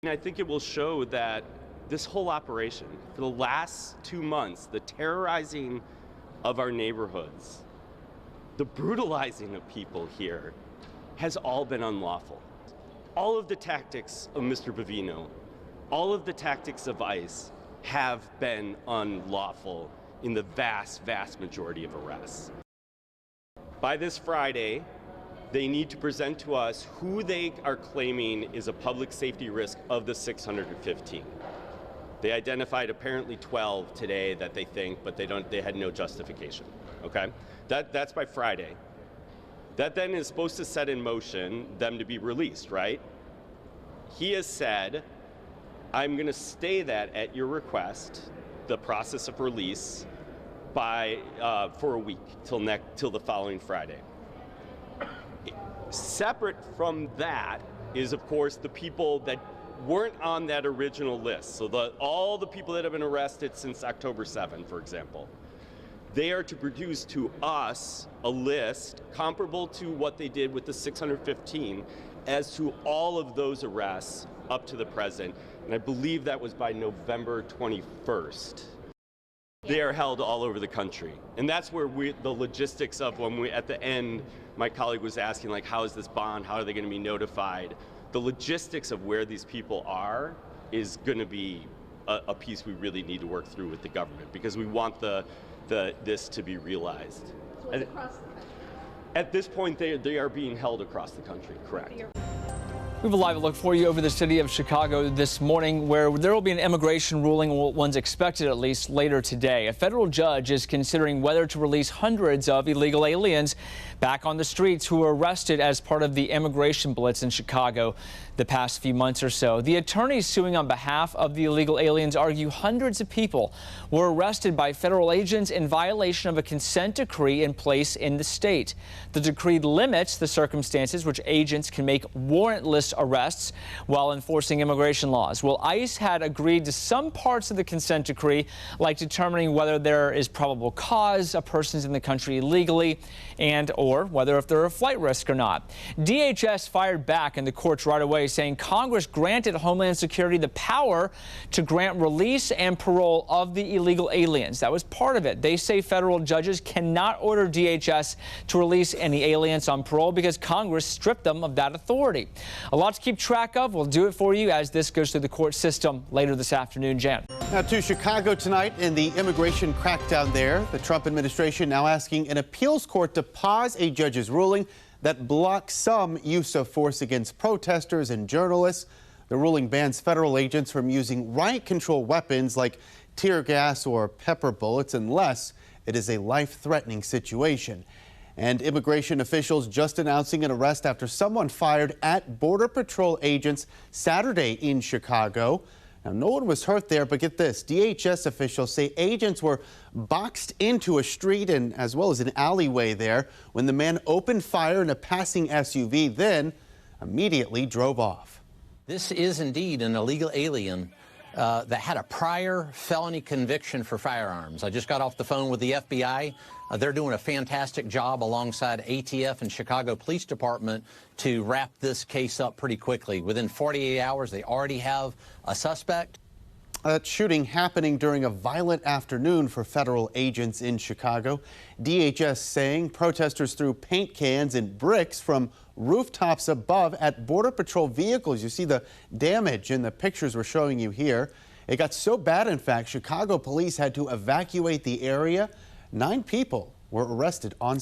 I think it will show that this whole operation, for the last 2 months, the terrorizing of our neighborhoods, the brutalizing of people here, has all been unlawful. All of the tactics of Mr. Bavino, all of the tactics of ICE have been unlawful in the vast, vast majority of arrests. By this Friday, they need to present to us who they are claiming is a public safety risk of the 615. They identified apparently 12 today that they think, but they had no justification, okay? That's by Friday. That then is supposed to set in motion them to be released, right? He has said, I'm gonna stay that at your request, the process of release, for a week, till the following Friday. Separate from that is, of course, the people that weren't on that original list. So all the people that have been arrested since October 7, for example. They are to produce to us a list comparable to what they did with the 615 as to all of those arrests up to the present. And I believe that was by November 21st. They are held all over the country. And that's where the logistics of at the end, my colleague was asking, like, how is this bond? How are they going to be notified? The logistics of where these people are is going to be a piece we really need to work through with the government, because we want this to be realized. So it's across the country? At this point, they are being held across the country, correct. We have a live look for you over the city of Chicago this morning, where there will be an immigration ruling, one's expected at least later today. A federal judge is considering whether to release hundreds of illegal aliens back on the streets who were arrested as part of the immigration blitz in Chicago the past few months or so. The attorneys suing on behalf of the illegal aliens argue hundreds of people were arrested by federal agents in violation of a consent decree in place in the state. The decree limits the circumstances which agents can make warrantless arrests while enforcing immigration laws. Well, ICE had agreed to some parts of the consent decree, like determining whether there is probable cause a person's in the country illegally, or whether if they're a flight risk or not. DHS fired back in the courts right away, saying Congress granted Homeland Security the power to grant release and parole of the illegal aliens. That was part of it. They say federal judges cannot order DHS to release any aliens on parole because Congress stripped them of that authority. A lot to keep track of. We'll do it for you as this goes through the court system later this afternoon. Jan. Now to Chicago tonight in the immigration crackdown there. The Trump administration now asking an appeals court to pause a judge's ruling that blocks some use of force against protesters and journalists. The ruling bans federal agents from using riot control weapons like tear gas or pepper bullets unless it is a life-threatening situation. And immigration officials just announcing an arrest after someone fired at Border Patrol agents Saturday in Chicago. Now, no one was hurt there, but get this. DHS officials say agents were boxed into a street and as well as an alleyway there when the man opened fire in a passing SUV, then immediately drove off. This is indeed an illegal alien that had a prior felony conviction for firearms. I just got off the phone with the FBI. They're doing a fantastic job alongside ATF and Chicago Police Department to wrap this case up pretty quickly. Within 48 hours, they already have a suspect. That shooting happening during a violent afternoon for federal agents in Chicago. DHS saying protesters threw paint cans and bricks from rooftops above at Border Patrol vehicles. You see the damage in the pictures we're showing you here. It got so bad, in fact, Chicago police had to evacuate the area. 9 people were arrested on